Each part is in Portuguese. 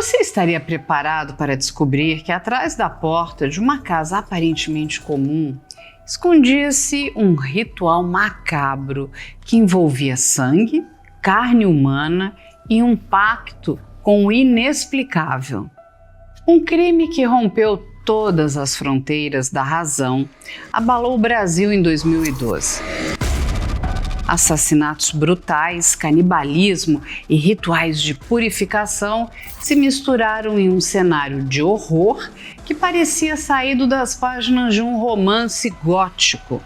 Você estaria preparado para descobrir que atrás da porta de uma casa aparentemente comum escondia-se um ritual macabro que envolvia sangue, carne humana e um pacto com o inexplicável? Um crime que rompeu todas as fronteiras da razão abalou o Brasil em 2012. Assassinatos brutais, canibalismo e rituais de purificação se misturaram em um cenário de horror que parecia saído das páginas de um romance gótico.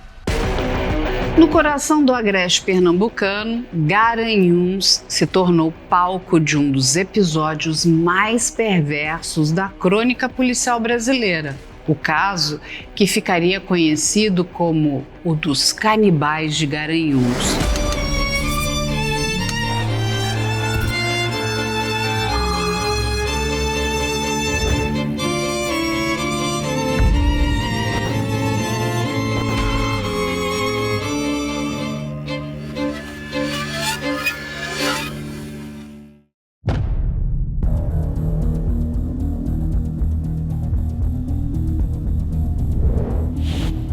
No coração do agreste pernambucano, Garanhuns se tornou palco de um dos episódios mais perversos da crônica policial brasileira. O caso que ficaria conhecido como o dos canibais de Garanhuns.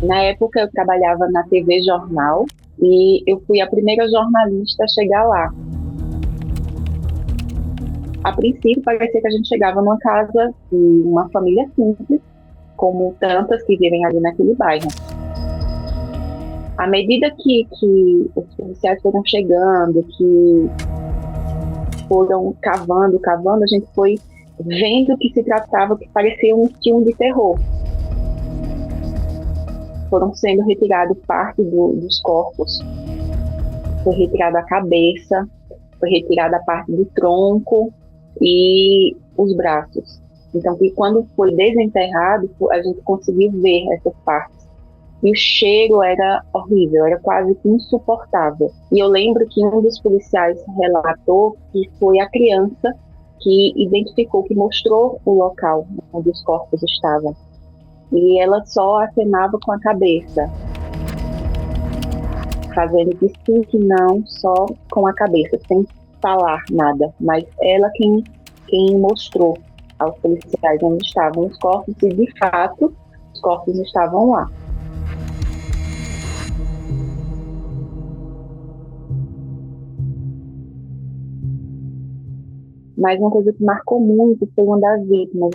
Na época eu trabalhava na TV Jornal e eu fui a primeira jornalista a chegar lá. A princípio parecia que a gente chegava numa casa de uma família simples, como tantas que vivem ali naquele bairro. À medida que os policiais foram chegando, que foram cavando, a gente foi vendo que se tratava, que parecia um filme de terror. Foram sendo retirados parte dos corpos, foi retirada a cabeça, foi retirada a parte do tronco e os braços. Então, quando foi desenterrado, a gente conseguiu ver essas partes. E o cheiro era horrível, era quase que insuportável. E eu lembro que um dos policiais relatou que foi a criança que identificou, que mostrou o local onde os corpos estavam. E ela só acenava com a cabeça, fazendo que sim, que não, só com a cabeça, sem falar nada. Mas ela quem mostrou aos policiais onde estavam os corpos, e de fato os corpos estavam lá. Mas uma coisa que marcou muito foi uma das vítimas.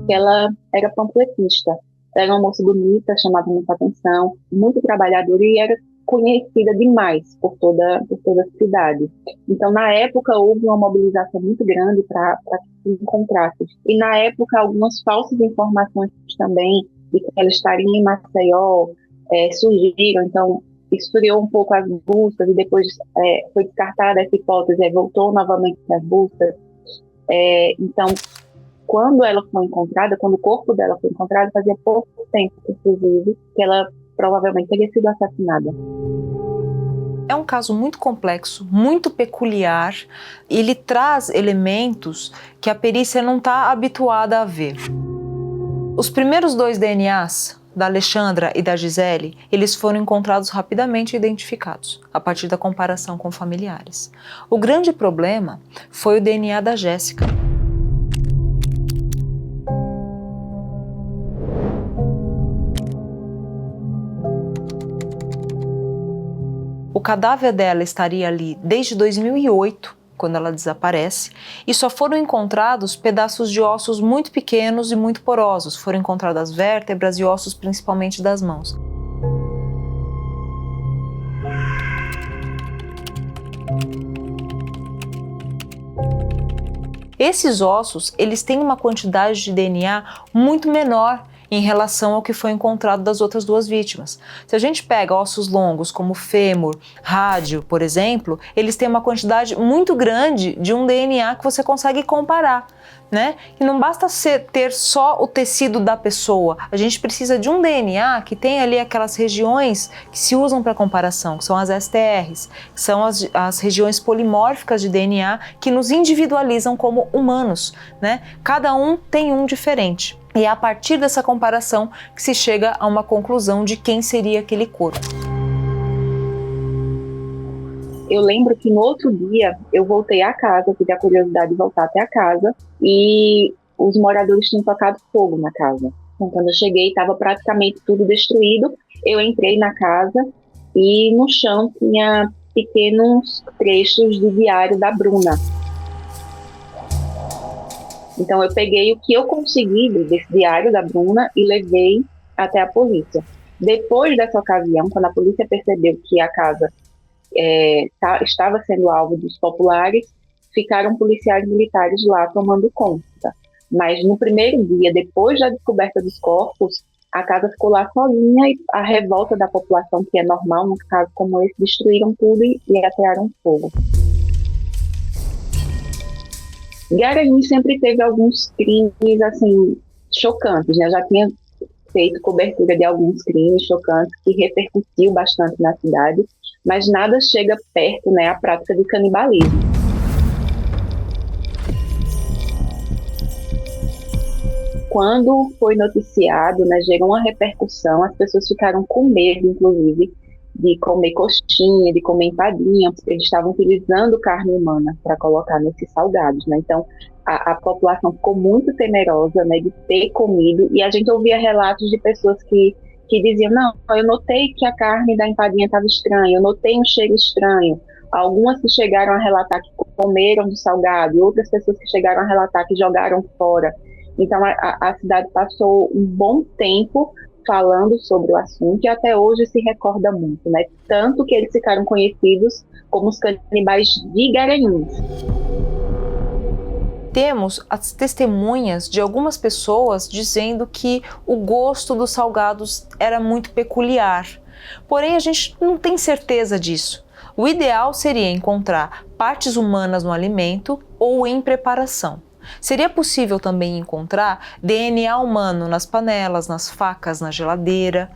Ela era panfletista, era uma moça bonita, chamava muita atenção, muito trabalhadora e era conhecida demais por toda a cidade. Então, na época, houve uma mobilização muito grande para que se encontrasse. E, na época, algumas falsas informações também de que ela estaria em Maceió surgiram. Então, esfriou um pouco as buscas e depois foi descartada essa hipótese, voltou novamente nas buscas. Então, quando o corpo dela foi encontrado, fazia pouco tempo, inclusive, que ela provavelmente teria sido assassinada. É um caso muito complexo, muito peculiar. Ele traz elementos que a perícia não está habituada a ver. Os primeiros 2 DNAs, da Alexandra e da Gisele, eles foram encontrados rapidamente identificados, a partir da comparação com familiares. O grande problema foi o DNA da Jéssica. O cadáver dela estaria ali desde 2008, quando ela desaparece, e só foram encontrados pedaços de ossos muito pequenos e muito porosos. Foram encontradas vértebras e ossos principalmente das mãos. Esses ossos, eles têm uma quantidade de DNA muito menor em relação ao que foi encontrado das outras 2 vítimas. Se a gente pega ossos longos como fêmur, rádio, por exemplo, eles têm uma quantidade muito grande de um DNA que você consegue comparar, né? E não basta ter só o tecido da pessoa, a gente precisa de um DNA que tem ali aquelas regiões que se usam para comparação, que são as STRs, que são as regiões polimórficas de DNA que nos individualizam como humanos, né? Cada um tem um diferente. E é a partir dessa comparação que se chega a uma conclusão de quem seria aquele corpo. eu lembro que no outro dia eu voltei à casa, eu tive a curiosidade de voltar até a casa, e os moradores tinham tocado fogo na casa. Então, quando eu cheguei, estava praticamente tudo destruído. Eu entrei na casa e no chão tinha pequenos trechos do diário da Bruna. Então, eu peguei o que eu consegui desse diário da Bruna e levei até a polícia. Depois dessa ocasião, quando a polícia percebeu que a casa estava sendo alvo dos populares, ficaram policiais militares lá tomando conta. Mas no primeiro dia, depois da descoberta dos corpos, a casa ficou lá sozinha e a revolta da população, que é normal num caso como esse, destruíram tudo e atearam fogo. Garanhuns sempre teve alguns crimes assim chocantes, né? Eu já tinha feito cobertura de alguns crimes chocantes que repercutiu bastante na cidade, mas nada chega perto, né, à prática do canibalismo. Quando foi noticiado, né, gerou uma repercussão, as pessoas ficaram com medo, inclusive, de comer coxinha, de comer empadinha, porque eles estavam utilizando carne humana para colocar nesses salgados, né? Então, a população ficou muito temerosa, né, de ter comido, e a gente ouvia relatos de pessoas que diziam, não, eu notei que a carne da empadinha estava estranha, eu notei um cheiro estranho. Algumas que chegaram a relatar que comeram do salgado, e outras pessoas que chegaram a relatar que jogaram fora. Então, a cidade passou um bom tempo falando sobre o assunto e até hoje se recorda muito, né? Tanto que eles ficaram conhecidos como os canibais de Garanhuns. Temos as testemunhas de algumas pessoas dizendo que o gosto dos salgados era muito peculiar. Porém, a gente não tem certeza disso. O ideal seria encontrar partes humanas no alimento ou em preparação. Seria possível também encontrar DNA humano nas panelas, nas facas, na geladeira,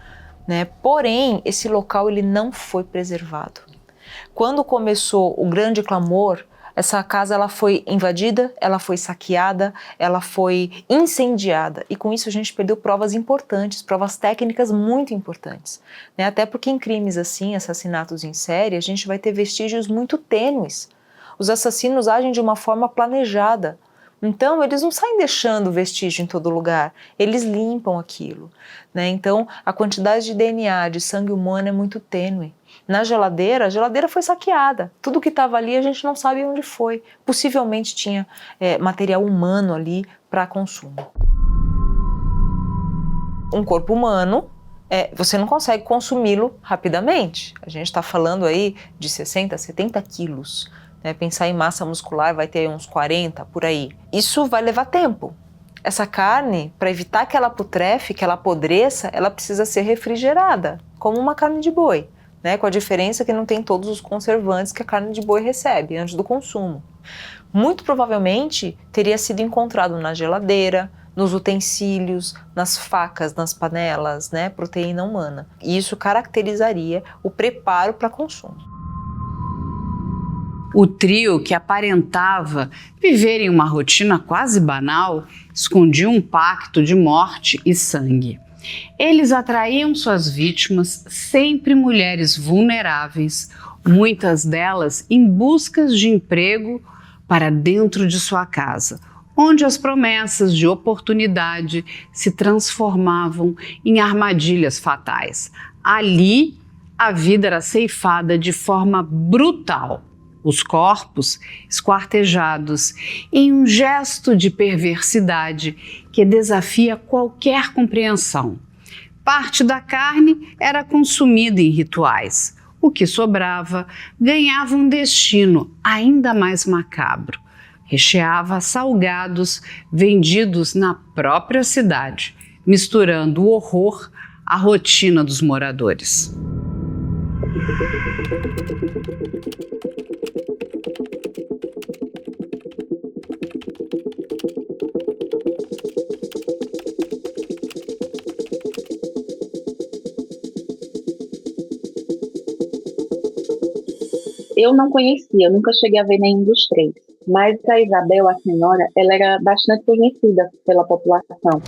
né? Porém, esse local ele não foi preservado. Quando começou o grande clamor, essa casa ela foi invadida, ela foi saqueada, ela foi incendiada e com isso a gente perdeu provas importantes, provas técnicas muito importantes, né? Até porque em crimes assim, assassinatos em série, a gente vai ter vestígios muito tênues. Os assassinos agem de uma forma planejada. Então, eles não saem deixando vestígio em todo lugar, eles limpam aquilo, né? Então, a quantidade de DNA, de sangue humano é muito tênue. Na geladeira, a geladeira foi saqueada. Tudo que estava ali a gente não sabe onde foi. Possivelmente tinha material humano ali para consumo. Um corpo humano, você não consegue consumi-lo rapidamente. A gente está falando aí de 60, 70 quilos. Pensar em massa muscular vai ter uns 40 por aí. Isso vai levar tempo. Essa carne, para evitar que ela putrefe, que ela apodreça, ela precisa ser refrigerada, como uma carne de boi, né? Com a diferença que não tem todos os conservantes que a carne de boi recebe antes do consumo. Muito provavelmente teria sido encontrado na geladeira, nos utensílios, nas facas, nas panelas, né? Proteína humana. E isso caracterizaria o preparo para consumo. O trio, que aparentava viver em uma rotina quase banal, escondia um pacto de morte e sangue. Eles atraíam suas vítimas, sempre mulheres vulneráveis, muitas delas em busca de emprego, para dentro de sua casa, onde as promessas de oportunidade se transformavam em armadilhas fatais. Ali, a vida era ceifada de forma brutal. Os corpos esquartejados em um gesto de perversidade que desafia qualquer compreensão. Parte da carne era consumida em rituais. O que sobrava ganhava um destino ainda mais macabro. Recheava salgados vendidos na própria cidade, misturando o horror à rotina dos moradores. Eu não conhecia, eu nunca cheguei a ver nenhum dos três. Mas a Isabel, a senhora, ela era bastante conhecida pela população.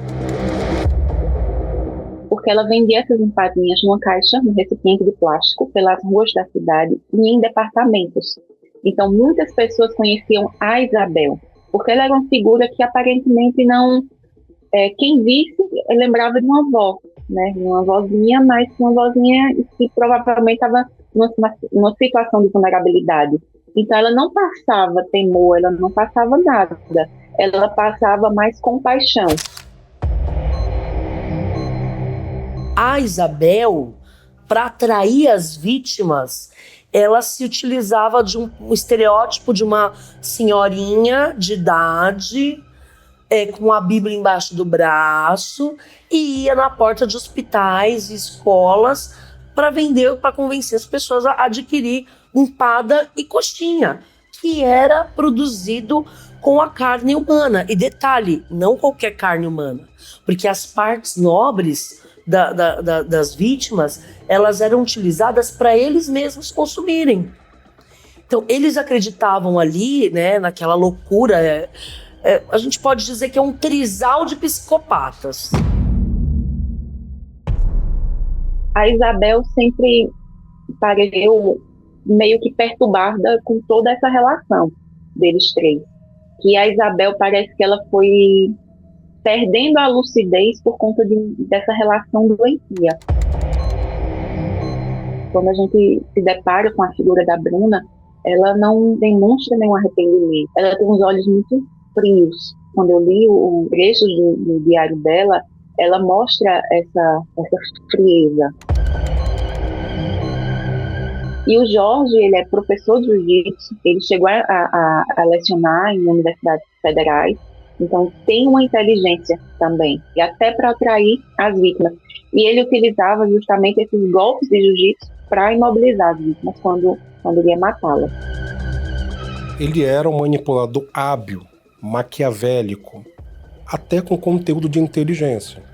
porque ela vendia essas empadinhas numa caixa, num recipiente de plástico, pelas ruas da cidade e em departamentos. Então, muitas pessoas conheciam a Isabel, porque ela era uma figura que aparentemente não... quem visse lembrava de uma avó, né? Uma avózinha, mas uma avózinha que provavelmente estava numa situação de vulnerabilidade. Então, ela não passava temor, ela não passava nada. Ela passava mais compaixão. A Isabel, para atrair as vítimas, ela se utilizava de um estereótipo de uma senhorinha de idade, com a Bíblia embaixo do braço, e ia na porta de hospitais e escolas para vender, para convencer as pessoas a adquirir empada e coxinha, que era produzido com a carne humana. E detalhe, não qualquer carne humana, porque as partes nobres das vítimas, elas eram utilizadas para eles mesmos consumirem. Então, eles acreditavam ali, né, naquela loucura, a gente pode dizer que é um trisal de psicopatas. A Isabel sempre pareceu meio que perturbada com toda essa relação deles três. Que a Isabel parece que ela foi perdendo a lucidez por conta dessa relação doentia. Quando a gente se depara com a figura da Bruna, ela não demonstra nenhum arrependimento. Ela tem os olhos muito frios. Quando eu li o trecho do diário dela, ela mostra essa frieza. E o Jorge, ele é professor de jiu-jitsu, ele chegou a lecionar em universidades federais, então tem uma inteligência também, e até para atrair as vítimas. E ele utilizava justamente esses golpes de jiu-jitsu para imobilizar as vítimas quando ele ia matá-las. Ele era um manipulador hábil, maquiavélico, até com conteúdo de inteligência.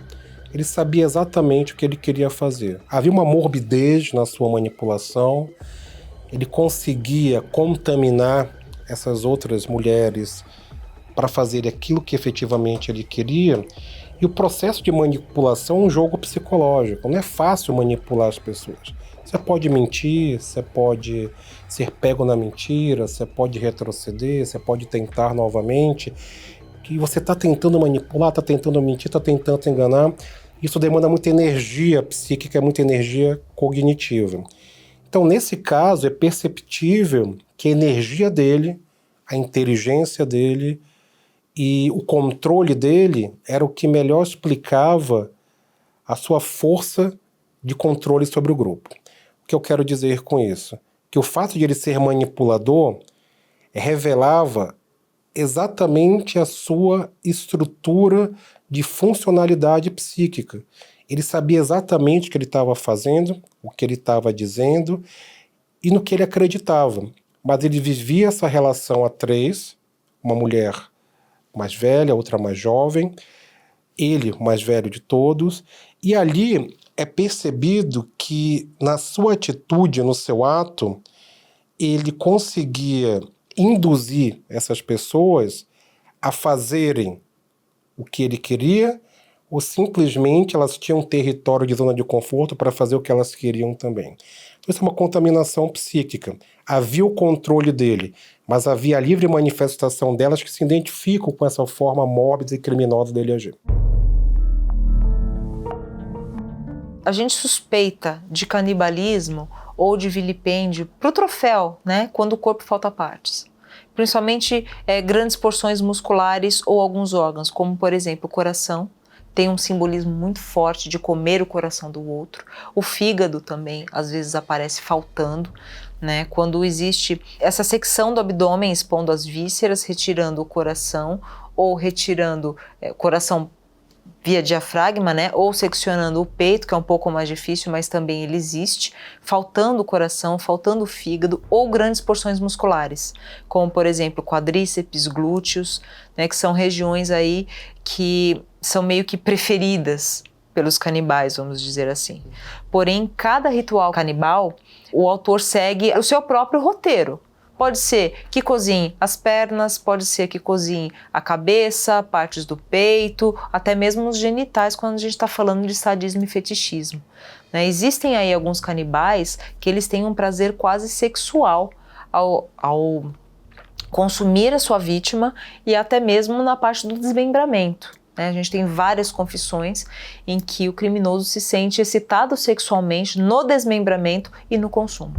Ele sabia exatamente o que ele queria fazer. Havia uma morbidez na sua manipulação. Ele conseguia contaminar essas outras mulheres para fazer aquilo que efetivamente ele queria. E o processo de manipulação é um jogo psicológico. Não é fácil manipular as pessoas. Você pode mentir, você pode ser pego na mentira, você pode retroceder, você pode tentar novamente. Que você está tentando manipular, está tentando mentir, está tentando enganar. Isso demanda muita energia psíquica, muita energia cognitiva. Então, nesse caso, é perceptível que a energia dele, a inteligência dele e o controle dele era o que melhor explicava a sua força de controle sobre o grupo. O que eu quero dizer com isso? Que o fato de ele ser manipulador revelava exatamente a sua estrutura de funcionalidade psíquica. Ele sabia exatamente o que ele estava fazendo, o que ele estava dizendo e no que ele acreditava. Mas ele vivia essa relação a três, uma mulher mais velha, outra mais jovem, ele o mais velho de todos, e ali é percebido que na sua atitude, no seu ato, ele conseguia induzir essas pessoas a fazerem o que ele queria ou simplesmente elas tinham um território de zona de conforto para fazer o que elas queriam também. Então, isso é uma contaminação psíquica. Havia o controle dele, mas havia a livre manifestação delas que se identificam com essa forma mórbida e criminosa dele agir. A gente suspeita de canibalismo ou de vilipêndio para o troféu, né, quando o corpo falta partes. Principalmente grandes porções musculares ou alguns órgãos, como por exemplo o coração, tem um simbolismo muito forte de comer o coração do outro. O fígado também, às vezes, aparece faltando, né, quando existe essa secção do abdômen expondo as vísceras, retirando o coração ou retirando o coração via diafragma, né, ou seccionando o peito, que é um pouco mais difícil, mas também ele existe, faltando o coração, faltando o fígado, ou grandes porções musculares, como por exemplo quadríceps, glúteos, né, que são regiões aí que são meio que preferidas pelos canibais, vamos dizer assim. Porém, cada ritual canibal, o autor segue o seu próprio roteiro. Pode ser que cozinhe as pernas, pode ser que cozinhe a cabeça, partes do peito, até mesmo os genitais, quando a gente está falando de sadismo e fetichismo. Né? Existem aí alguns canibais que eles têm um prazer quase sexual ao consumir a sua vítima e até mesmo na parte do desmembramento. A gente tem várias confissões em que o criminoso se sente excitado sexualmente no desmembramento e no consumo.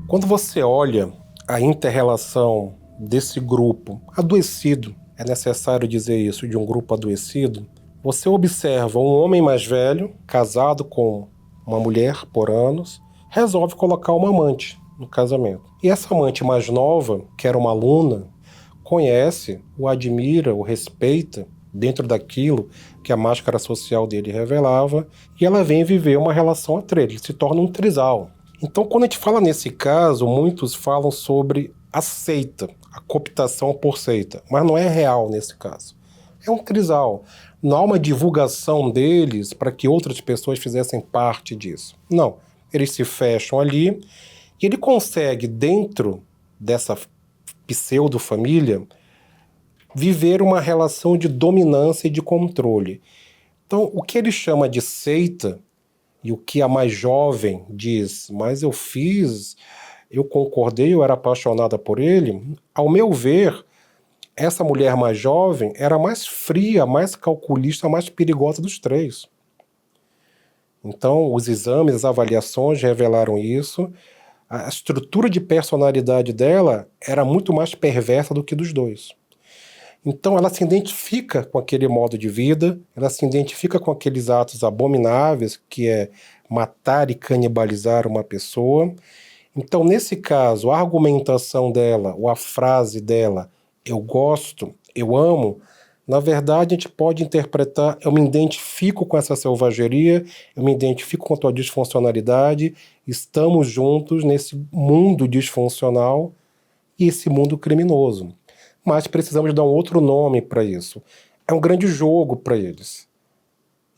Quando você olha a inter-relação desse grupo adoecido, é necessário dizer isso, de um grupo adoecido, você observa um homem mais velho, casado com uma mulher por anos, resolve colocar uma amante no casamento. E essa amante mais nova, que era uma aluna, conhece, o admira, o respeita, dentro daquilo que a máscara social dele revelava, e ela vem viver uma relação a três, ele se torna um trisal. Então, quando a gente fala nesse caso, muitos falam sobre a seita, a cooptação por seita, mas não é real nesse caso. É um trisal. Não há uma divulgação deles para que outras pessoas fizessem parte disso. Não. Eles se fecham ali e ele consegue, dentro dessa pseudo-família, viver uma relação de dominância e de controle. Então, o que ele chama de seita, e o que a mais jovem diz, mas eu fiz, eu concordei, eu era apaixonada por ele, ao meu ver, essa mulher mais jovem era a mais fria, mais calculista, a mais perigosa dos três. Então, os exames, as avaliações revelaram isso. A estrutura de personalidade dela era muito mais perversa do que dos dois. Então ela se identifica com aquele modo de vida, ela se identifica com aqueles atos abomináveis, que é matar e canibalizar uma pessoa. Então, nesse caso, a argumentação dela, ou a frase dela, eu gosto, eu amo, na verdade a gente pode interpretar, eu me identifico com essa selvageria, eu me identifico com a tua disfuncionalidade, estamos juntos nesse mundo disfuncional e esse mundo criminoso. Mas precisamos dar um outro nome para isso. É um grande jogo para eles.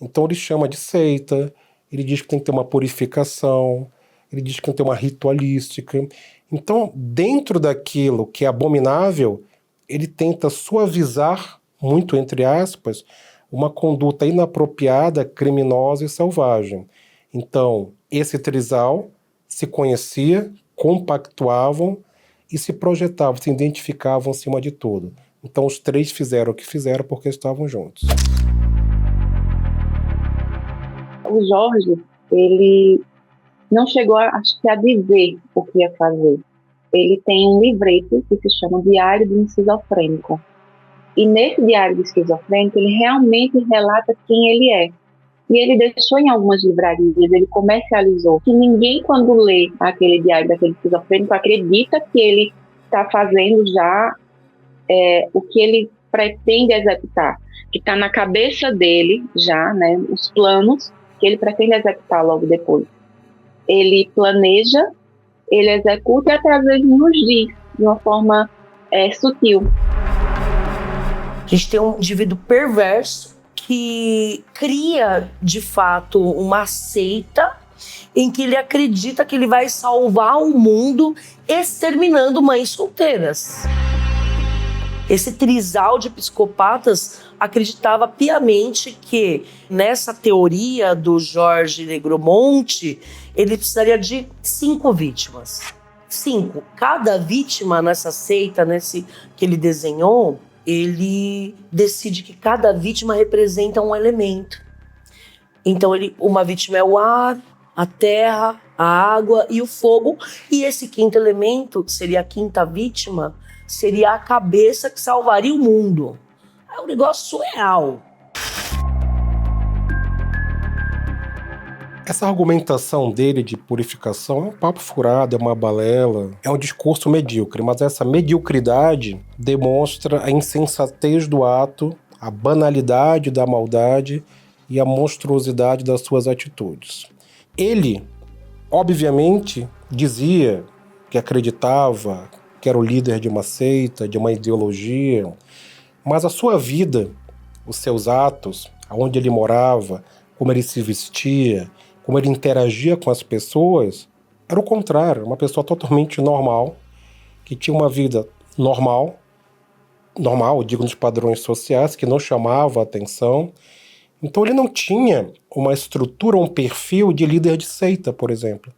Então ele chama de seita, ele diz que tem que ter uma purificação, ele diz que tem que ter uma ritualística. Então, dentro daquilo que é abominável, ele tenta suavizar, muito entre aspas, uma conduta inapropriada, criminosa e selvagem. Então, esse trisal se conhecia, compactuavam, e se projetavam, se identificavam acima de tudo. Então os três fizeram o que fizeram porque estavam juntos. O Jorge, ele não chegou, acho que, a dizer o que ia fazer. Ele tem um livreto que se chama Diário do Esquizofrênico. E nesse Diário do Esquizofrênico, ele realmente relata quem ele é. E ele deixou em algumas livrarias, ele comercializou, que ninguém, quando lê aquele diário daquele esquizofrênico, acredita que ele está fazendo já o que ele pretende executar, que está na cabeça dele já, né, os planos que ele pretende executar logo depois. Ele planeja, ele executa e até às vezes nos diz de uma forma sutil. A gente tem um indivíduo perverso que cria, de fato, uma seita em que ele acredita que ele vai salvar o mundo exterminando mães solteiras. Esse trisal de psicopatas acreditava piamente que, nessa teoria do Jorge Negromonte, ele precisaria de 5 vítimas. 5. Cada vítima nessa seita, nesse que ele desenhou, ele decide que cada vítima representa um elemento. Então, uma vítima é o ar, a terra, a água e o fogo. E esse quinto elemento, que seria a quinta vítima, seria a cabeça que salvaria o mundo. É um negócio surreal. Essa argumentação dele de purificação é um papo furado, é uma balela, é um discurso medíocre, mas essa mediocridade demonstra a insensatez do ato, a banalidade da maldade e a monstruosidade das suas atitudes. Ele, obviamente, dizia que acreditava que era o líder de uma seita, de uma ideologia, mas a sua vida, os seus atos, aonde ele morava, como ele se vestia, como ele interagia com as pessoas, era o contrário, uma pessoa totalmente normal, que tinha uma vida normal, digo, nos padrões sociais, que não chamava a atenção. Então ele não tinha uma estrutura, um perfil de líder de seita, por exemplo,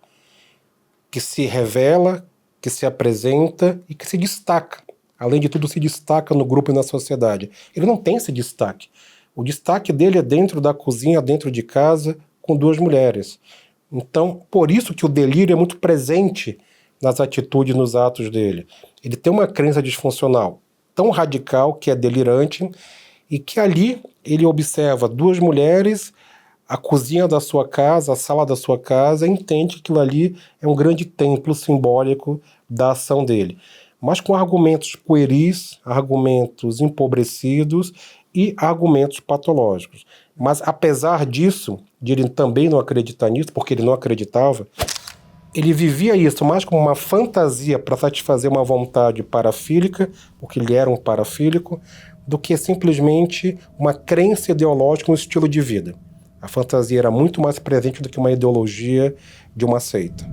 que se revela, que se apresenta e que se destaca. Além de tudo, se destaca no grupo e na sociedade. Ele não tem esse destaque. O destaque dele é dentro da cozinha, dentro de casa, com 2 mulheres. Então, por isso que o delírio é muito presente nas atitudes, nos atos dele. Ele tem uma crença disfuncional tão radical que é delirante e que ali ele observa 2 mulheres, a cozinha da sua casa, a sala da sua casa, e entende que aquilo ali é um grande templo simbólico da ação dele. Mas com argumentos pueris, argumentos empobrecidos e argumentos patológicos. Mas apesar disso, de ele também não acreditar nisso, porque ele não acreditava, ele vivia isso mais como uma fantasia para satisfazer uma vontade parafílica, porque ele era um parafílico, do que simplesmente uma crença ideológica, um estilo de vida. A fantasia era muito mais presente do que uma ideologia de uma seita.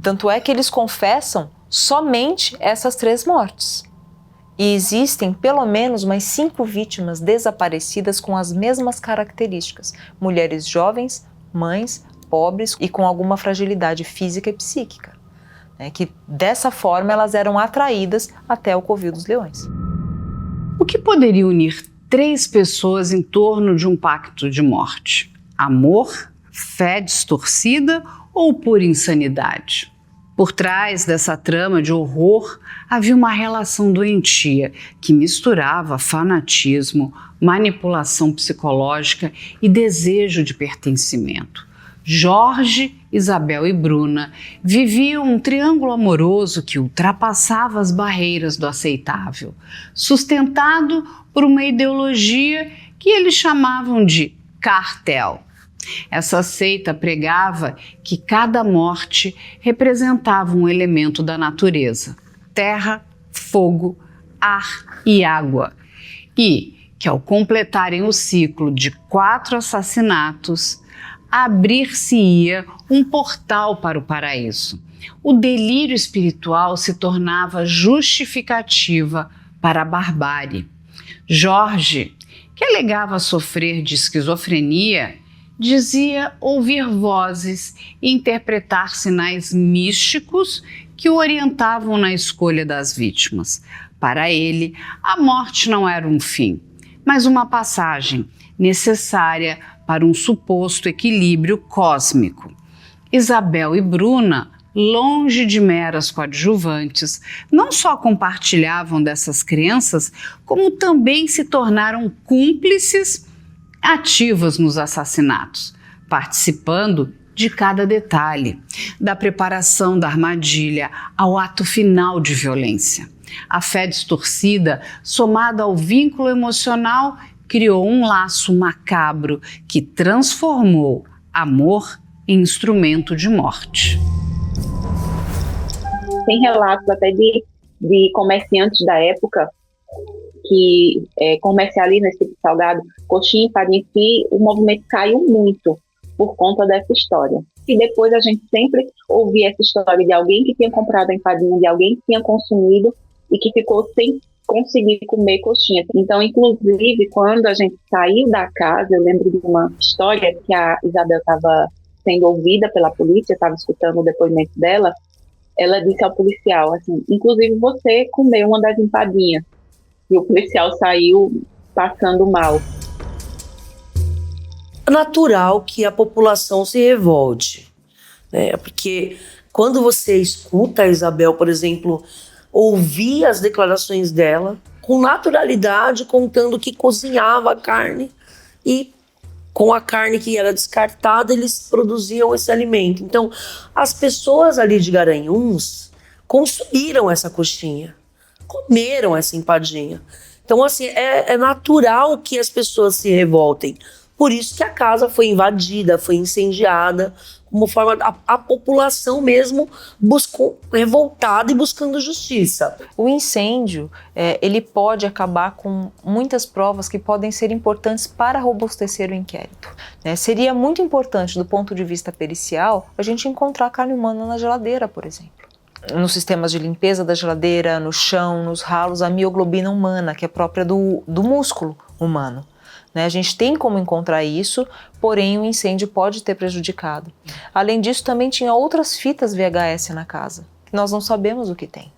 Tanto é que eles confessam somente essas 3 mortes. E existem pelo menos mais 5 vítimas desaparecidas com as mesmas características. Mulheres jovens, mães, pobres e com alguma fragilidade física e psíquica. Que dessa forma elas eram atraídas até o covil dos leões. O que poderia unir 3 pessoas em torno de um pacto de morte? Amor, fé distorcida ou pura insanidade? Por trás dessa trama de horror havia uma relação doentia que misturava fanatismo, manipulação psicológica e desejo de pertencimento. Jorge, Isabel e Bruna viviam um triângulo amoroso que ultrapassava as barreiras do aceitável, sustentado por uma ideologia que eles chamavam de cartel. Essa seita pregava que cada morte representava um elemento da natureza: terra, fogo, ar e água. E que ao completarem o ciclo de 4 assassinatos, abrir-se-ia um portal para o paraíso. O delírio espiritual se tornava justificativa para a barbárie. Jorge, que alegava sofrer de esquizofrenia, dizia ouvir vozes e interpretar sinais místicos que o orientavam na escolha das vítimas. Para ele, a morte não era um fim, mas uma passagem necessária para um suposto equilíbrio cósmico. Isabel e Bruna, longe de meras coadjuvantes, não só compartilhavam dessas crenças, como também se tornaram cúmplices ativas nos assassinatos, participando de cada detalhe, da preparação da armadilha ao ato final de violência. A fé distorcida, somada ao vínculo emocional, criou um laço macabro que transformou amor em instrumento de morte. Tem relatos até de comerciantes da época que comercializam esse tipo de salgado, coxinha e farinha, que o movimento caiu muito por conta dessa história. E depois a gente sempre ouvia essa história de alguém que tinha comprado a empadinha, de alguém que tinha consumido e que ficou sem conseguir comer coxinha. Então, inclusive, quando a gente saiu da casa, eu lembro de uma história que a Isabel estava sendo ouvida pela polícia, estava escutando o depoimento dela. Ela disse ao policial, assim, inclusive você comeu uma das empadinhas. E o policial saiu passando mal. É natural que a população se revolte, né? Porque quando você escuta a Isabel, por exemplo, ouvir as declarações dela com naturalidade, contando que cozinhava a carne e com a carne que era descartada, eles produziam esse alimento. Então, as pessoas ali de Garanhuns consumiram essa coxinha, comeram essa empadinha. Então, assim, é natural que as pessoas se revoltem. Por isso que a casa foi invadida, foi incendiada, como forma a população mesmo buscou, revoltada e buscando justiça. O incêndio, ele pode acabar com muitas provas que podem ser importantes para robustecer o inquérito, né? Seria muito importante, do ponto de vista pericial, a gente encontrar carne humana na geladeira, por exemplo. Nos sistemas de limpeza da geladeira, no chão, nos ralos, a mioglobina humana, que é própria do músculo humano. A gente tem como encontrar isso, porém o incêndio pode ter prejudicado. Além disso, também tinha outras fitas VHS na casa, que nós não sabemos o que tem.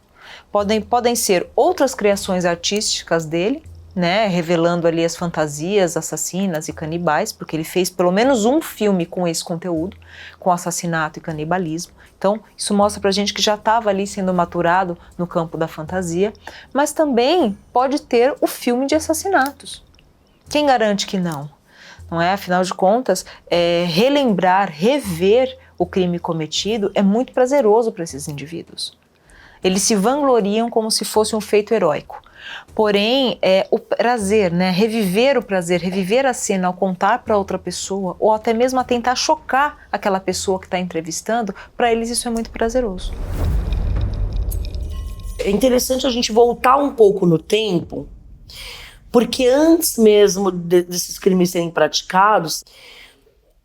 Podem ser outras criações artísticas dele, né, revelando ali as fantasias assassinas e canibais, porque ele fez pelo menos um filme com esse conteúdo, com assassinato e canibalismo. Então, isso mostra pra gente que já estava ali sendo maturado no campo da fantasia, mas também pode ter o filme de assassinatos. Quem garante que não? Não é? Afinal de contas, relembrar, rever o crime cometido é muito prazeroso para esses indivíduos. Eles se vangloriam como se fosse um feito heróico. Porém, o prazer, né? Reviver o prazer, reviver a cena ao contar para outra pessoa, ou até mesmo a tentar chocar aquela pessoa que está entrevistando, para eles isso é muito prazeroso. É interessante a gente voltar um pouco no tempo, porque antes mesmo desses crimes serem praticados,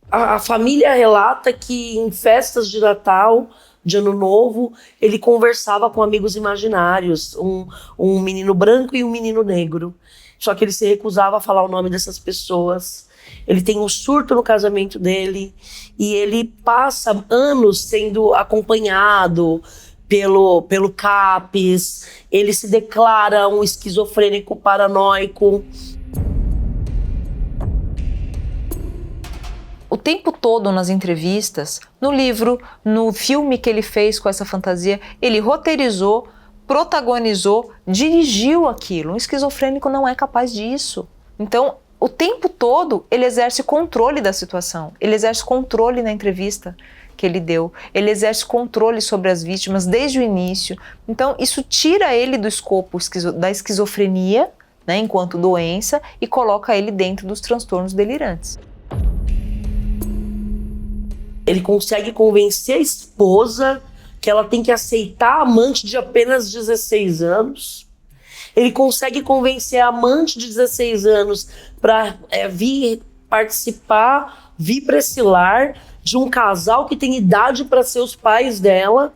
a família relata que em festas de Natal, de Ano Novo, ele conversava com amigos imaginários, um menino branco e um menino negro. Só que ele se recusava a falar o nome dessas pessoas. Ele tem um surto no casamento dele e ele passa anos sendo acompanhado pelo CAPES, ele se declara um esquizofrênico paranoico. O tempo todo nas entrevistas, no livro, no filme que ele fez com essa fantasia, ele roteirizou, protagonizou, dirigiu aquilo. Um esquizofrênico não é capaz disso. Então, o tempo todo ele exerce controle da situação, ele exerce controle na entrevista que ele deu, ele exerce controle sobre as vítimas desde o início. Então isso tira ele do escopo da esquizofrenia, né, enquanto doença, e coloca ele dentro dos transtornos delirantes. Ele consegue convencer a esposa que ela tem que aceitar a amante de apenas 16 anos. Ele consegue convencer a amante de 16 anos para vir participar, vir para esse lar de um casal que tem idade para ser os pais dela,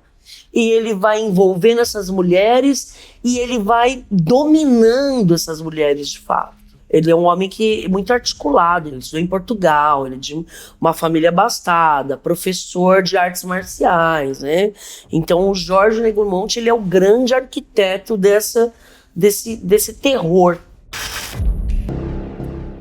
e ele vai envolvendo essas mulheres e ele vai dominando essas mulheres de fato. Ele é um homem que é muito articulado, ele estudou em Portugal, ele é de uma família abastada, professor de artes marciais, né? Então o Jorge Negromonte, ele é o grande arquiteto desse terror.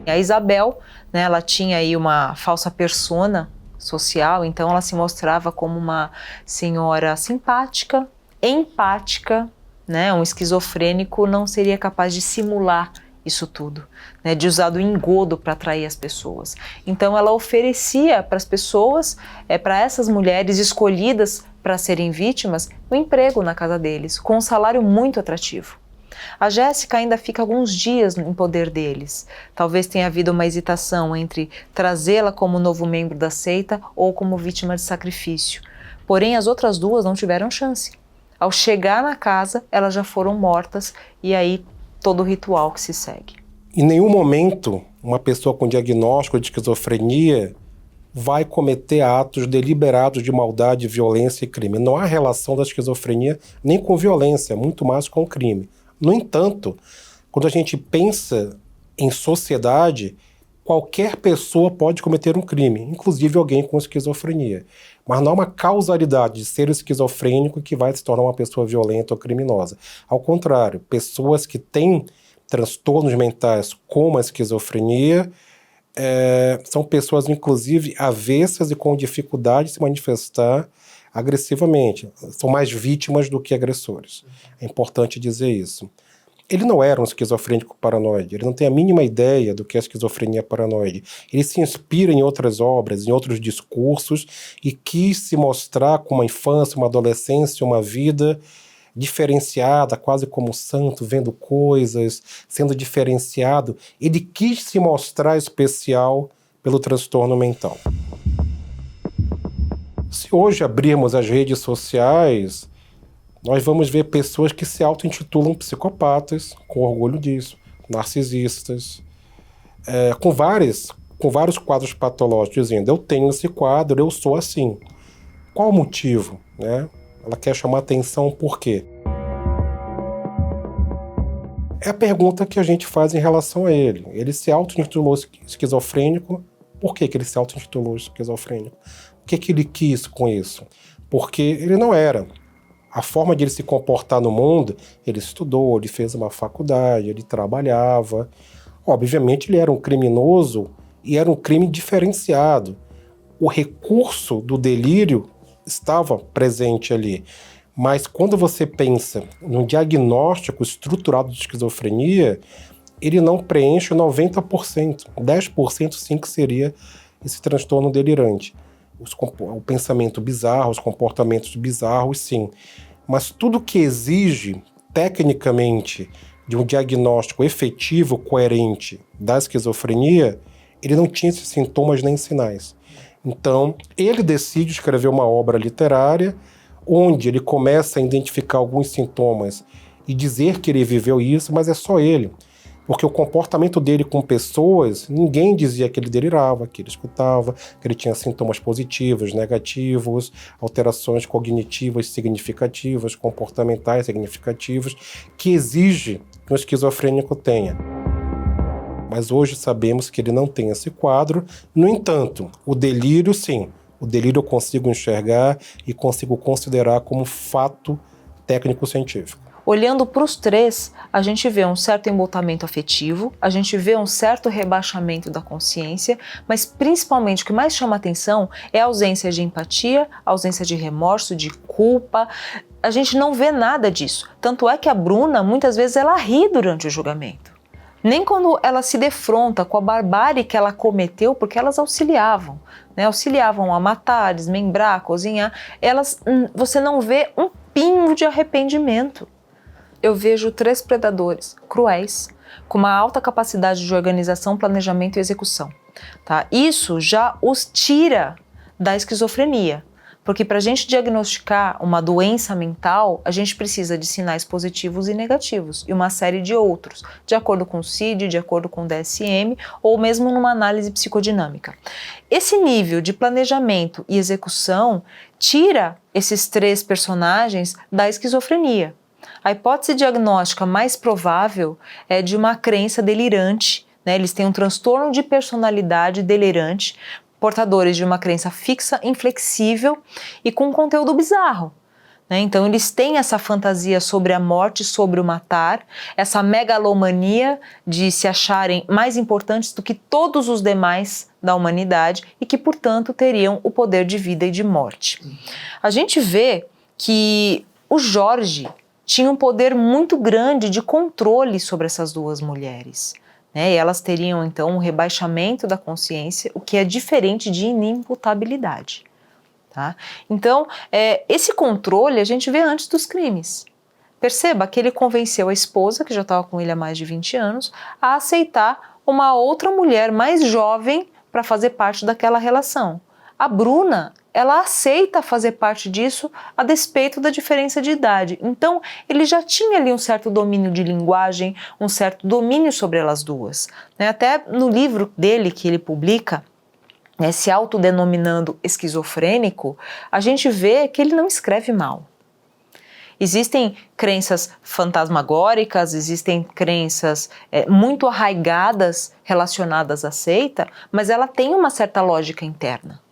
A Isabel, né, ela tinha aí uma falsa persona social, então ela se mostrava como uma senhora simpática, empática, né? Um esquizofrênico não seria capaz de simular isso tudo, né? De usar do engodo para atrair as pessoas. Então ela oferecia para as pessoas, para essas mulheres escolhidas para serem vítimas, um emprego na casa deles, com um salário muito atrativo. A Jéssica ainda fica alguns dias em poder deles. Talvez tenha havido uma hesitação entre trazê-la como novo membro da seita ou como vítima de sacrifício. Porém, as outras duas não tiveram chance. Ao chegar na casa, elas já foram mortas, e aí todo o ritual que se segue. Em nenhum momento uma pessoa com diagnóstico de esquizofrenia vai cometer atos deliberados de maldade, violência e crime. Não há relação da esquizofrenia nem com violência, muito mais com o crime. No entanto, quando a gente pensa em sociedade, qualquer pessoa pode cometer um crime, inclusive alguém com esquizofrenia. Mas não há uma causalidade de ser esquizofrênico que vai se tornar uma pessoa violenta ou criminosa. Ao contrário, pessoas que têm transtornos mentais como a esquizofrenia são pessoas, inclusive, avessas e com dificuldade de se manifestar agressivamente. São mais vítimas do que agressores. É importante dizer isso. Ele não era um esquizofrênico paranoide, ele não tem a mínima ideia do que é esquizofrenia paranoide. Ele se inspira em outras obras, em outros discursos, e quis se mostrar com uma infância, uma adolescência, uma vida diferenciada, quase como santo, vendo coisas, sendo diferenciado. Ele quis se mostrar especial pelo transtorno mental. Se hoje abrirmos as redes sociais, nós vamos ver pessoas que se auto-intitulam psicopatas, com orgulho disso, narcisistas, com vários quadros patológicos, dizendo: eu tenho esse quadro, eu sou assim. Qual o motivo? Né? Ela quer chamar atenção por quê? É a pergunta que a gente faz em relação a ele. Ele se auto-intitulou esquizofrênico. Por que ele se auto-intitulou esquizofrênico? O que ele quis com isso? Porque ele não era. A forma de ele se comportar no mundo, ele estudou, ele fez uma faculdade, ele trabalhava. Obviamente ele era um criminoso e era um crime diferenciado. O recurso do delírio estava presente ali. Mas quando você pensa num diagnóstico estruturado de esquizofrenia, ele não preenche 90%. 10% sim que seria esse transtorno delirante. O pensamento bizarro, os comportamentos bizarros, sim. Mas tudo que exige, tecnicamente, de um diagnóstico efetivo, coerente da esquizofrenia, ele não tinha esses sintomas nem sinais. Então, ele decide escrever uma obra literária onde ele começa a identificar alguns sintomas e dizer que ele viveu isso, mas é só ele. Porque o comportamento dele com pessoas, ninguém dizia que ele delirava, que ele escutava, que ele tinha sintomas positivos, negativos, alterações cognitivas significativas, comportamentais significativas, que exige que um esquizofrênico tenha. Mas hoje sabemos que ele não tem esse quadro. No entanto, o delírio, sim. O delírio eu consigo enxergar e consigo considerar como fato técnico-científico. Olhando para os três, a gente vê um certo embotamento afetivo, a gente vê um certo rebaixamento da consciência, mas principalmente o que mais chama atenção é a ausência de empatia, a ausência de remorso, de culpa. A gente não vê nada disso. Tanto é que a Bruna, muitas vezes, ela ri durante o julgamento. Nem quando ela se defronta com a barbárie que ela cometeu, porque elas auxiliavam, né? Auxiliavam a matar, desmembrar, cozinhar. Você não vê um pingo de arrependimento. Eu vejo 3 predadores cruéis, com uma alta capacidade de organização, planejamento e execução. Tá? Isso já os tira da esquizofrenia. Porque para a gente diagnosticar uma doença mental, a gente precisa de sinais positivos e negativos, e uma série de outros, de acordo com o CID, de acordo com o DSM, ou mesmo numa análise psicodinâmica. Esse nível de planejamento e execução tira esses 3 personagens da esquizofrenia. A hipótese diagnóstica mais provável é de uma crença delirante, né? Eles têm um transtorno de personalidade delirante, portadores de uma crença fixa, inflexível e com conteúdo bizarro. Né? Então eles têm essa fantasia sobre a morte, sobre o matar, essa megalomania de se acharem mais importantes do que todos os demais da humanidade e que, portanto, teriam o poder de vida e de morte. A gente vê que o Jorge tinha um poder muito grande de controle sobre essas 2 mulheres. E elas teriam, então, um rebaixamento da consciência, o que é diferente de inimputabilidade. Tá? Então, esse controle a gente vê antes dos crimes. Perceba que ele convenceu a esposa, que já estava com ele há mais de 20 anos, a aceitar uma outra mulher mais jovem para fazer parte daquela relação. A Bruna, ela aceita fazer parte disso a despeito da diferença de idade. Então, ele já tinha ali um certo domínio de linguagem, um certo domínio sobre elas duas. Né? Até no livro dele que ele publica, né, se autodenominando esquizofrênico, a gente vê que ele não escreve mal. Existem crenças fantasmagóricas, existem crenças muito arraigadas relacionadas à seita, mas ela tem uma certa lógica interna.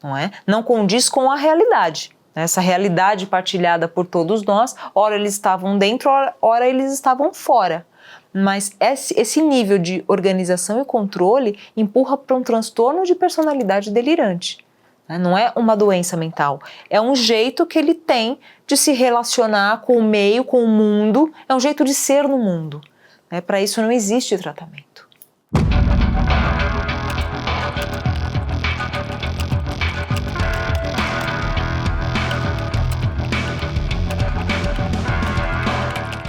Não é? Não condiz com a realidade. Essa realidade partilhada por todos nós, ora eles estavam dentro, ora eles estavam fora. Mas esse nível de organização e controle empurra para um transtorno de personalidade delirante. Não é uma doença mental, é um jeito que ele tem de se relacionar com o meio, com o mundo, é um jeito de ser no mundo. Para isso não existe tratamento.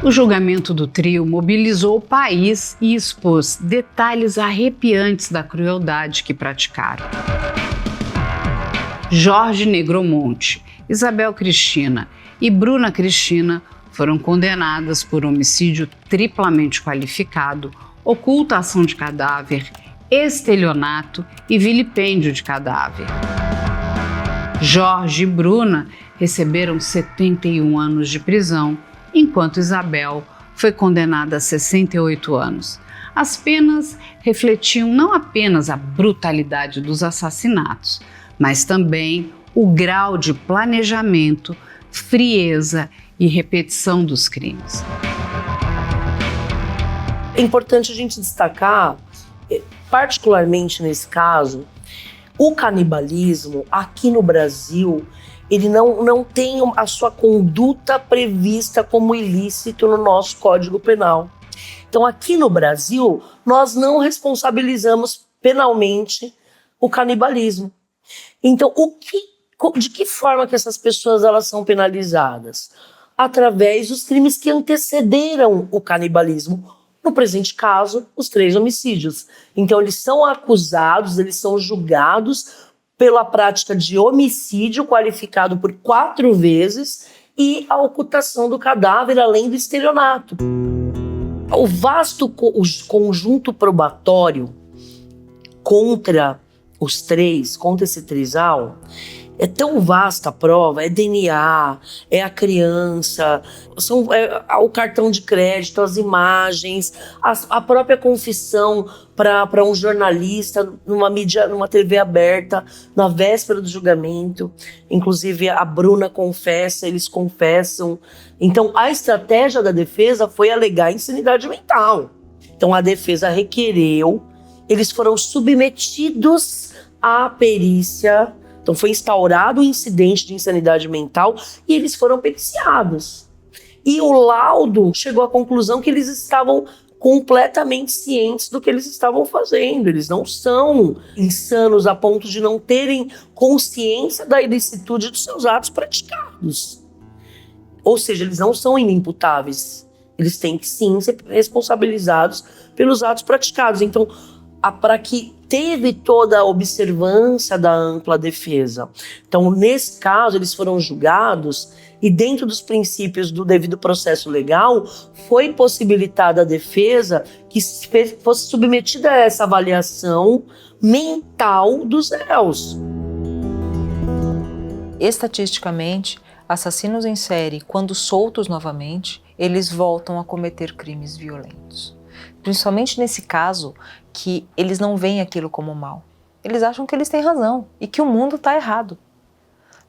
O julgamento do trio mobilizou o país e expôs detalhes arrepiantes da crueldade que praticaram. Jorge Negromonte, Isabel Cristina e Bruna Cristina foram condenadas por homicídio triplamente qualificado, ocultação de cadáver, estelionato e vilipêndio de cadáver. Jorge e Bruna receberam 71 anos de prisão, enquanto Isabel foi condenada a 68 anos. As penas refletiam não apenas a brutalidade dos assassinatos, mas também o grau de planejamento, frieza e repetição dos crimes. É importante a gente destacar, particularmente nesse caso, o canibalismo aqui no Brasil, ele não tem a sua conduta prevista como ilícito no nosso Código Penal. Então, aqui no Brasil, nós não responsabilizamos penalmente o canibalismo. Então, de que forma que essas pessoas elas são penalizadas? Através dos crimes que antecederam o canibalismo. No presente caso, os 3 homicídios. Então, eles são acusados, eles são julgados pela prática de homicídio qualificado por 4 vezes e a ocultação do cadáver, além do estelionato. O vasto conjunto probatório contra os 3, contra esse trisal, é tão vasta a prova, é DNA, é a criança, é o cartão de crédito, as imagens, a própria confissão para um jornalista numa TV aberta, na véspera do julgamento. Inclusive a Bruna confessa, eles confessam. Então a estratégia da defesa foi alegar insanidade mental. Então a defesa requereu, eles foram submetidos à perícia. Então foi instaurado um incidente de insanidade mental e eles foram periciados. E o laudo chegou à conclusão que eles estavam completamente cientes do que eles estavam fazendo. Eles não são insanos a ponto de não terem consciência da ilicitude dos seus atos praticados. Ou seja, eles não são inimputáveis. Eles têm que sim ser responsabilizados pelos atos praticados. Então, para que teve toda a observância da ampla defesa. Então, nesse caso, eles foram julgados e dentro dos princípios do devido processo legal, foi possibilitada a defesa que fosse submetida a essa avaliação mental dos réus. Estatisticamente, assassinos em série, quando soltos novamente, eles voltam a cometer crimes violentos. Principalmente nesse caso, que eles não veem aquilo como mal. Eles acham que eles têm razão e que o mundo está errado.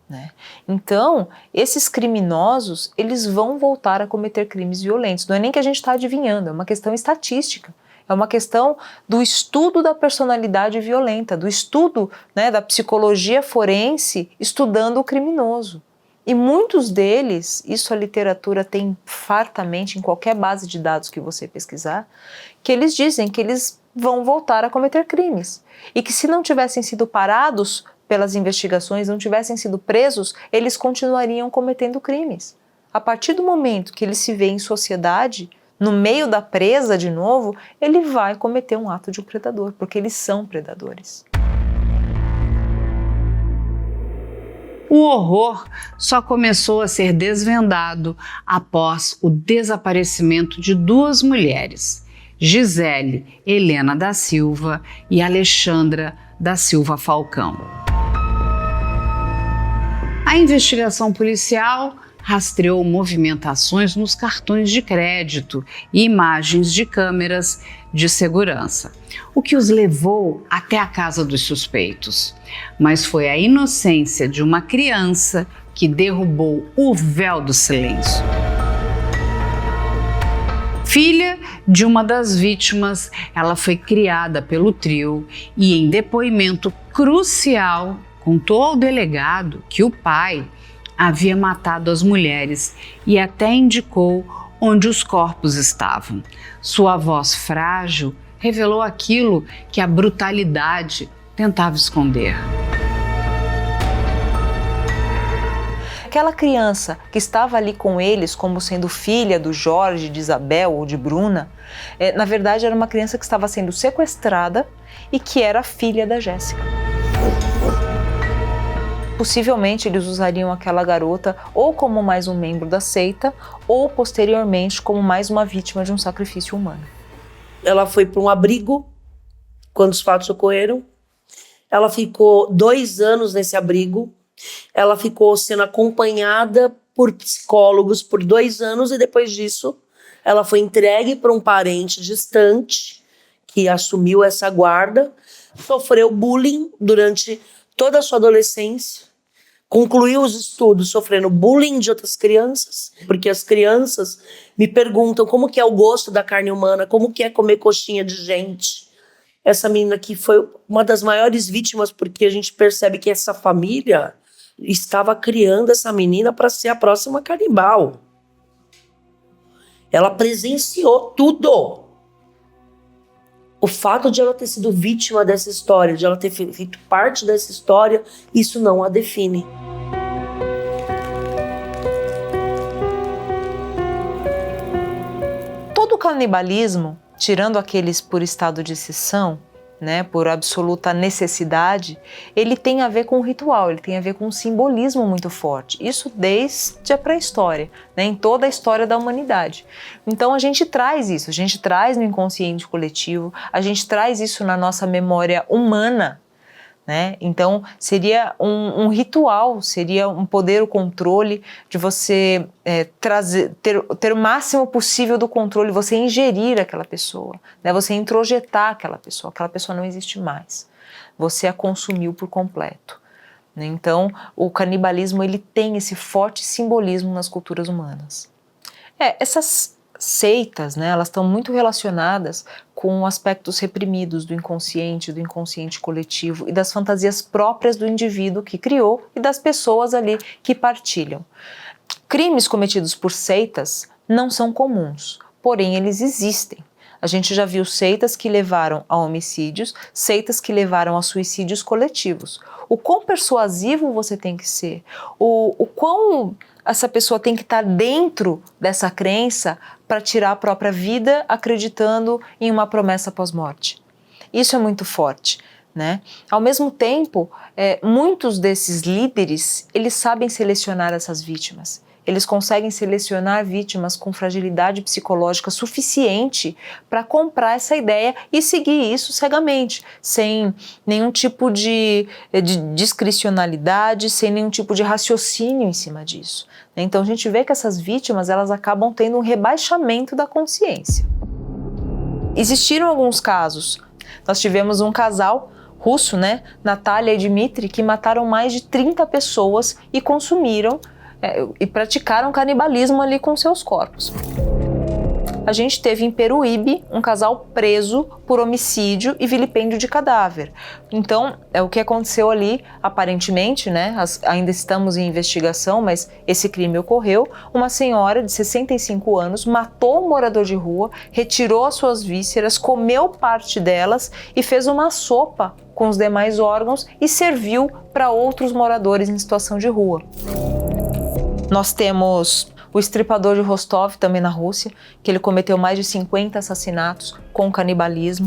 Né? Então, esses criminosos, eles vão voltar a cometer crimes violentos. Não é nem que a gente está adivinhando, é uma questão estatística. É uma questão do estudo da personalidade violenta, do estudo, né, da psicologia forense estudando o criminoso. E muitos deles, isso a literatura tem fartamente em qualquer base de dados que você pesquisar, que eles dizem que eles vão voltar a cometer crimes. E que se não tivessem sido parados pelas investigações, não tivessem sido presos, eles continuariam cometendo crimes. A partir do momento que ele se vê em sociedade, no meio da presa de novo, ele vai cometer um ato de um predador, porque eles são predadores. O horror só começou a ser desvendado após o desaparecimento de 2 mulheres, Gisele Helena da Silva e Alexandra da Silva Falcão. A investigação policial rastreou movimentações nos cartões de crédito e imagens de câmeras de segurança, o que os levou até a casa dos suspeitos. Mas foi a inocência de uma criança que derrubou o véu do silêncio. Filha de uma das vítimas, ela foi criada pelo trio e, em depoimento crucial, contou ao delegado que o pai havia matado as mulheres e até indicou onde os corpos estavam. Sua voz frágil revelou aquilo que a brutalidade tentava esconder. aquela criança que estava ali com eles como sendo filha do Jorge, de Isabel ou de Bruna, na verdade era uma criança que estava sendo sequestrada e que era filha da Jéssica. Possivelmente eles usariam aquela garota ou como mais um membro da seita ou posteriormente como mais uma vítima de um sacrifício humano. Ela foi para um abrigo quando os fatos ocorreram. Ela ficou 2 anos nesse abrigo. Ela ficou sendo acompanhada por psicólogos por 2 anos e depois disso ela foi entregue para um parente distante que assumiu essa guarda, sofreu bullying durante toda a sua adolescência, concluiu os estudos sofrendo bullying de outras crianças, porque as crianças me perguntam como que é o gosto da carne humana, como que é comer coxinha de gente. Essa menina aqui foi uma das maiores vítimas, porque a gente percebe que essa família estava criando essa menina para ser a próxima canibal. Ela presenciou tudo. O fato de ela ter sido vítima dessa história, de ela ter feito parte dessa história, isso não a define. Todo canibalismo, tirando aqueles por estado de exceção, né, por absoluta necessidade, ele tem a ver com o ritual, ele tem a ver com um simbolismo muito forte. Isso desde a pré-história, né, em toda a história da humanidade. Então a gente traz isso, a gente traz no inconsciente coletivo, a gente traz isso na nossa memória humana, né? Então seria um ritual, seria um poder, o controle de você ter o máximo possível do controle, você ingerir aquela pessoa, né? Você introjetar aquela pessoa não existe mais, você a consumiu por completo, né? Então o canibalismo ele tem esse forte simbolismo nas culturas humanas. Essas seitas, né, elas estão muito relacionadas com aspectos reprimidos do inconsciente coletivo e das fantasias próprias do indivíduo que criou e das pessoas ali que partilham. Crimes cometidos por seitas não são comuns, porém eles existem. A gente já viu seitas que levaram a homicídios, seitas que levaram a suicídios coletivos. O quão persuasivo você tem que ser, o quão essa pessoa tem que estar dentro dessa crença para tirar a própria vida acreditando em uma promessa pós-morte. Isso é muito forte, né? Ao mesmo tempo, muitos desses líderes, eles sabem selecionar essas vítimas. Eles conseguem selecionar vítimas com fragilidade psicológica suficiente para comprar essa ideia e seguir isso cegamente, sem nenhum tipo de discricionalidade, sem nenhum tipo de raciocínio em cima disso. Então a gente vê que essas vítimas elas acabam tendo um rebaixamento da consciência. Existiram alguns casos. Nós tivemos um casal russo, né, Natália e Dmitry, que mataram mais de 30 pessoas e consumiram e praticaram canibalismo ali com seus corpos. A gente teve em Peruíbe um casal preso por homicídio e vilipêndio de cadáver. Então, o que aconteceu ali, aparentemente, né, ainda estamos em investigação, mas esse crime ocorreu. Uma senhora de 65 anos matou um morador de rua, retirou as suas vísceras, comeu parte delas e fez uma sopa com os demais órgãos e serviu para outros moradores em situação de rua. Nós temos o estripador de Rostov, também na Rússia, que ele cometeu mais de 50 assassinatos com canibalismo.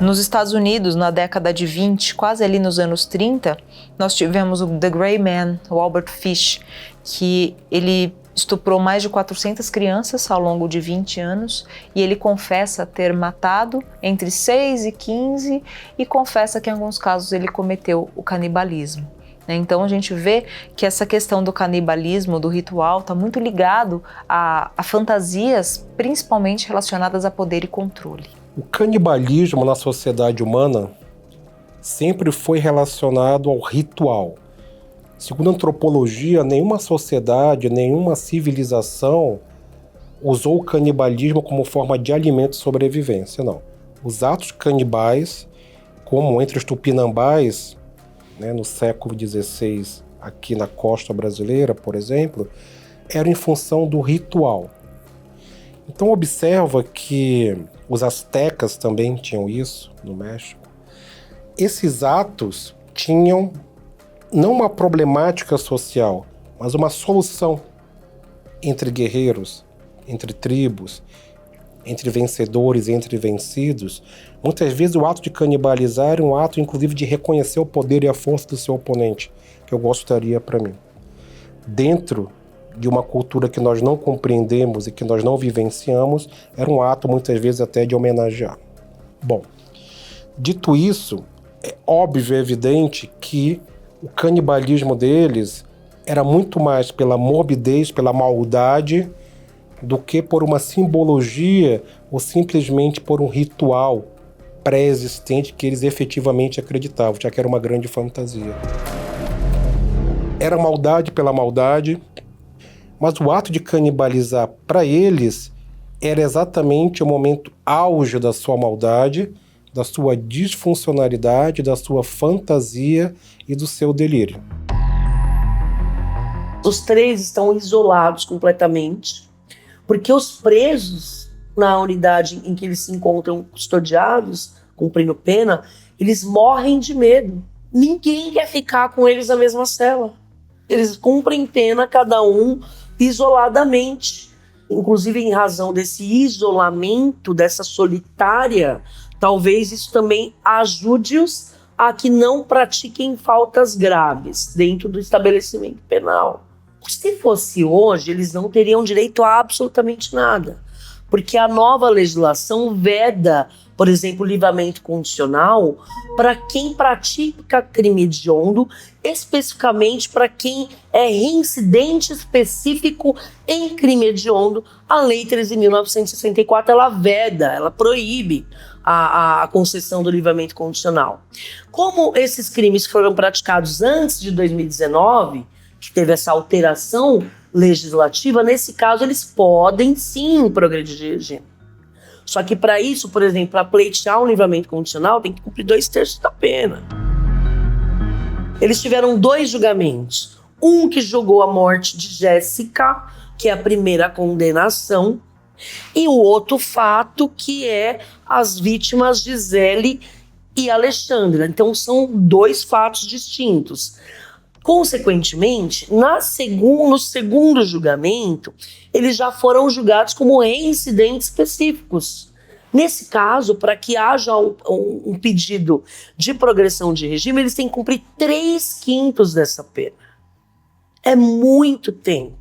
Nos Estados Unidos, na década de 20, quase ali nos anos 30, nós tivemos o The Gray Man, o Albert Fish, que ele estuprou mais de 400 crianças ao longo de 20 anos e ele confessa ter matado entre 6 e 15 e confessa que em alguns casos ele cometeu o canibalismo. Então a gente vê que essa questão do canibalismo, do ritual, está muito ligado a fantasias principalmente relacionadas a poder e controle. O canibalismo na sociedade humana sempre foi relacionado ao ritual. Segundo a antropologia, nenhuma sociedade, nenhuma civilização usou o canibalismo como forma de alimento e sobrevivência, não. Os atos canibais, como entre os tupinambás, no século XVI, aqui na costa brasileira, por exemplo, eram em função do ritual. Então observa que os astecas também tinham isso no México. Esses atos tinham não uma problemática social, mas uma solução entre guerreiros, entre tribos, entre vencedores e entre vencidos. Muitas vezes o ato de canibalizar é um ato, inclusive, de reconhecer o poder e a força do seu oponente, que eu gostaria para mim. Dentro de uma cultura que nós não compreendemos e que nós não vivenciamos, era um ato, muitas vezes, até de homenagear. Bom, dito isso, é óbvio, é evidente que o canibalismo deles era muito mais pela morbidez, pela maldade, do que por uma simbologia ou simplesmente por um ritual pré-existente que eles efetivamente acreditavam, já que era uma grande fantasia. Era maldade pela maldade, mas o ato de canibalizar para eles era exatamente o momento auge da sua maldade, da sua disfuncionalidade, da sua fantasia e do seu delírio. Os 3 estão isolados completamente, porque os presos na unidade em que eles se encontram custodiados, cumprindo pena, eles morrem de medo. Ninguém quer ficar com eles na mesma cela. Eles cumprem pena, cada um isoladamente. Inclusive, em razão desse isolamento, dessa solitária, talvez isso também ajude-os a que não pratiquem faltas graves dentro do estabelecimento penal. Se fosse hoje, eles não teriam direito a absolutamente nada, porque a nova legislação veda, por exemplo, o livramento condicional para quem pratica crime hediondo, especificamente para quem é reincidente específico em crime hediondo. A Lei 13.964, ela veda, ela proíbe a concessão do livramento condicional. Como esses crimes foram praticados antes de 2019, que teve essa alteração legislativa, nesse caso eles podem sim progredir de regime. Só que para isso, por exemplo, para pleitear um livramento condicional, tem que cumprir 2/3 da pena. Eles tiveram 2 julgamentos. Um que julgou a morte de Jéssica, que é a primeira condenação, e o outro fato que é as vítimas Gisele e Alexandra. Então são 2 fatos distintos. Consequentemente, no segundo julgamento, eles já foram julgados como reincidentes específicos. Nesse caso, para que haja um pedido de progressão de regime, eles têm que cumprir 3/5 dessa pena. É muito tempo.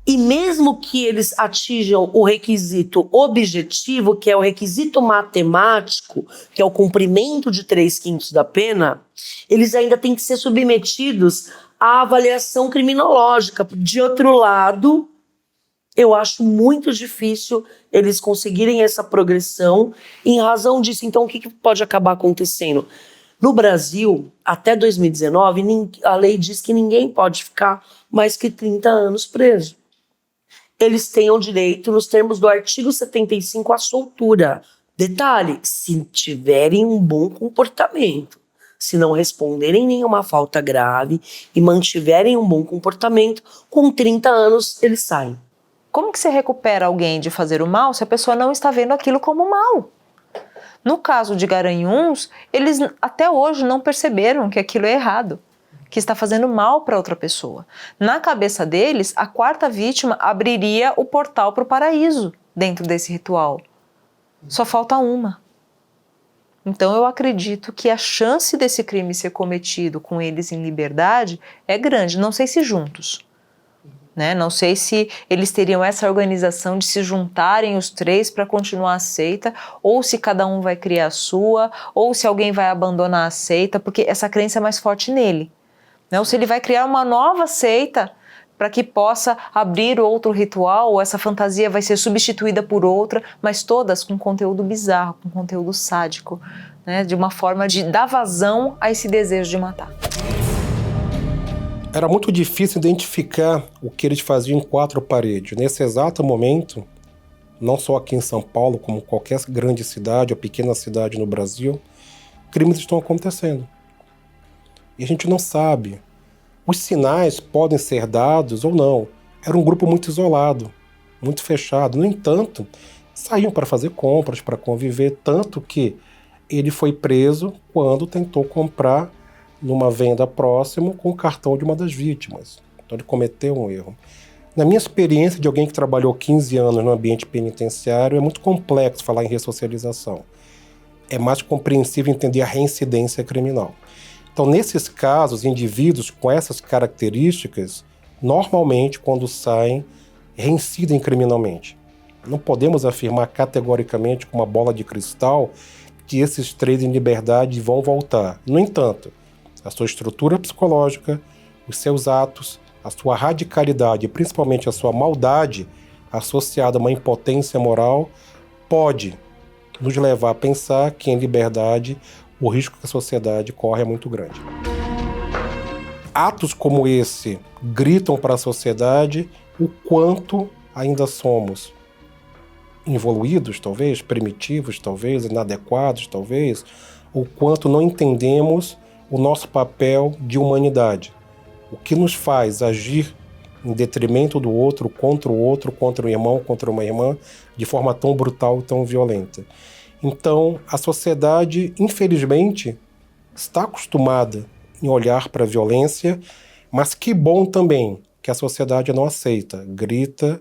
E mesmo que eles atinjam o requisito objetivo, que é o requisito matemático, que é o cumprimento de 3/5 da pena, eles ainda têm que ser submetidos à avaliação criminológica. De outro lado, eu acho muito difícil eles conseguirem essa progressão em razão disso. Então, o que pode acabar acontecendo? No Brasil, até 2019, a lei diz que ninguém pode ficar mais que 30 anos preso. Eles têm o direito, nos termos do artigo 75, à soltura. Detalhe, se tiverem um bom comportamento, se não responderem nenhuma falta grave e mantiverem um bom comportamento, com 30 anos eles saem. Como que você recupera alguém de fazer o mal se a pessoa não está vendo aquilo como mal? No caso de Garanhuns, eles até hoje não perceberam que aquilo é errado, que está fazendo mal para outra pessoa. Na cabeça deles, a 4ª vítima abriria o portal para o paraíso dentro desse ritual. Só falta uma. Então eu acredito que a chance desse crime ser cometido com eles em liberdade é grande, não sei se juntos. Não sei se eles teriam essa organização de se juntarem os 3 para continuar a seita, ou se cada um vai criar a sua, ou se alguém vai abandonar a seita, porque essa crença é mais forte nele. Ou se ele vai criar uma nova seita para que possa abrir outro ritual, ou essa fantasia vai ser substituída por outra, mas todas com conteúdo bizarro, com conteúdo sádico, de uma forma de dar vazão a esse desejo de matar. Era muito difícil identificar o que eles faziam em 4 paredes. Nesse exato momento, não só aqui em São Paulo, como qualquer grande cidade ou pequena cidade no Brasil, crimes estão acontecendo. E a gente não sabe. Os sinais podem ser dados ou não. Era um grupo muito isolado, muito fechado. No entanto, saíam para fazer compras, para conviver, tanto que ele foi preso quando tentou comprar numa venda próxima com o cartão de uma das vítimas. Então Então ele cometeu um erro. Na minha experiência de alguém que trabalhou 15 anos no ambiente penitenciário, é muito complexo falar em ressocialização. É mais compreensível entender a reincidência criminal. Então, nesses casos, indivíduos com essas características, normalmente, quando saem, reincidem criminalmente. Não podemos afirmar categoricamente com uma bola de cristal que esses 3 em liberdade vão voltar. No entanto, a sua estrutura psicológica, os seus atos, a sua radicalidade e principalmente a sua maldade associada a uma impotência moral pode nos levar a pensar que em liberdade o risco que a sociedade corre é muito grande. Atos como esse gritam para a sociedade o quanto ainda somos involuídos, talvez, primitivos, talvez, inadequados, talvez, o quanto não entendemos o nosso papel de humanidade. O que nos faz agir em detrimento do outro, contra um irmão, contra uma irmã, de forma tão brutal e tão violenta. Então, a sociedade, infelizmente, está acostumada em olhar para a violência, mas que bom também que a sociedade não aceita. Grita,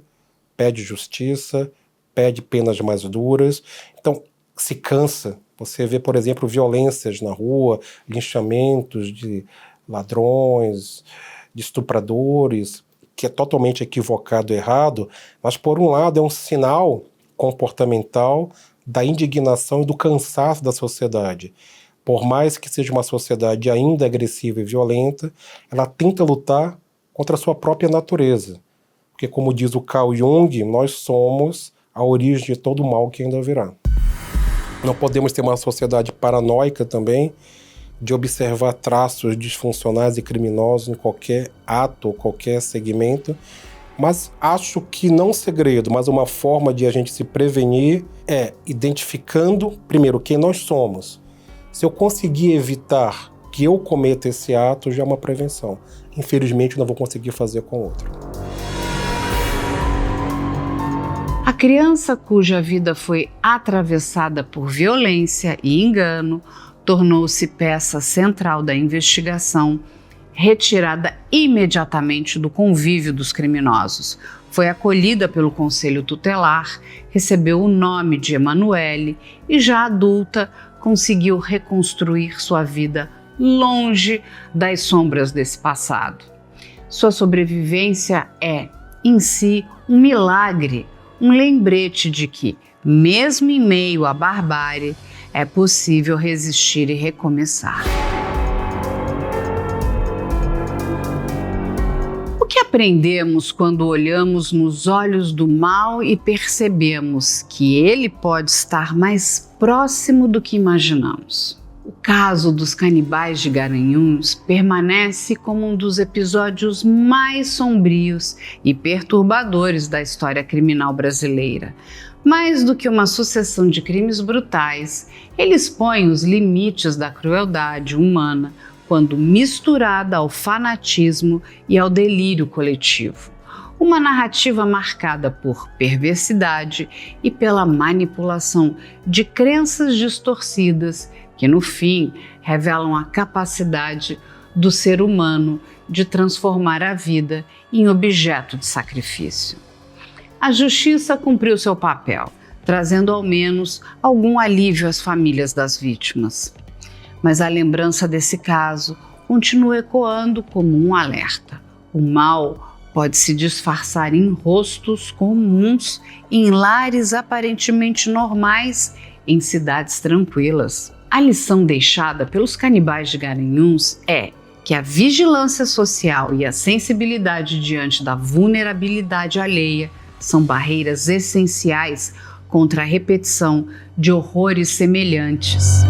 pede justiça, pede penas mais duras. Então, se cansa. Você vê, por exemplo, violências na rua, linchamentos de ladrões, de estupradores, que é totalmente equivocado e errado, mas, por um lado, é um sinal comportamental da indignação e do cansaço da sociedade. Por mais que seja uma sociedade ainda agressiva e violenta, ela tenta lutar contra a sua própria natureza. Porque, como diz o Carl Jung, nós somos a origem de todo o mal que ainda virá. Não podemos ter uma sociedade paranoica também, de observar traços disfuncionais e criminosos em qualquer ato ou qualquer segmento, mas acho que não um segredo, mas uma forma de a gente se prevenir é identificando, primeiro, quem nós somos. Se eu conseguir evitar que eu cometa esse ato, já é uma prevenção. Infelizmente, eu não vou conseguir fazer com o outro. A criança cuja vida foi atravessada por violência e engano tornou-se peça central da investigação, retirada imediatamente do convívio dos criminosos. Foi acolhida pelo Conselho Tutelar, recebeu o nome de Emanuele e, já adulta, conseguiu reconstruir sua vida longe das sombras desse passado. Sua sobrevivência é, em si, um milagre, um lembrete de que, mesmo em meio à barbárie, é possível resistir e recomeçar. O que aprendemos quando olhamos nos olhos do mal e percebemos que ele pode estar mais próximo do que imaginamos? O caso dos canibais de Garanhuns permanece como um dos episódios mais sombrios e perturbadores da história criminal brasileira. Mais do que uma sucessão de crimes brutais, ele expõe os limites da crueldade humana quando misturada ao fanatismo e ao delírio coletivo. Uma narrativa marcada por perversidade e pela manipulação de crenças distorcidas que, no fim, revelam a capacidade do ser humano de transformar a vida em objeto de sacrifício. A justiça cumpriu seu papel, trazendo ao menos algum alívio às famílias das vítimas. Mas a lembrança desse caso continua ecoando como um alerta. O mal pode se disfarçar em rostos comuns, em lares aparentemente normais, em cidades tranquilas. A lição deixada pelos canibais de Garanhuns é que a vigilância social e a sensibilidade diante da vulnerabilidade alheia são barreiras essenciais contra a repetição de horrores semelhantes.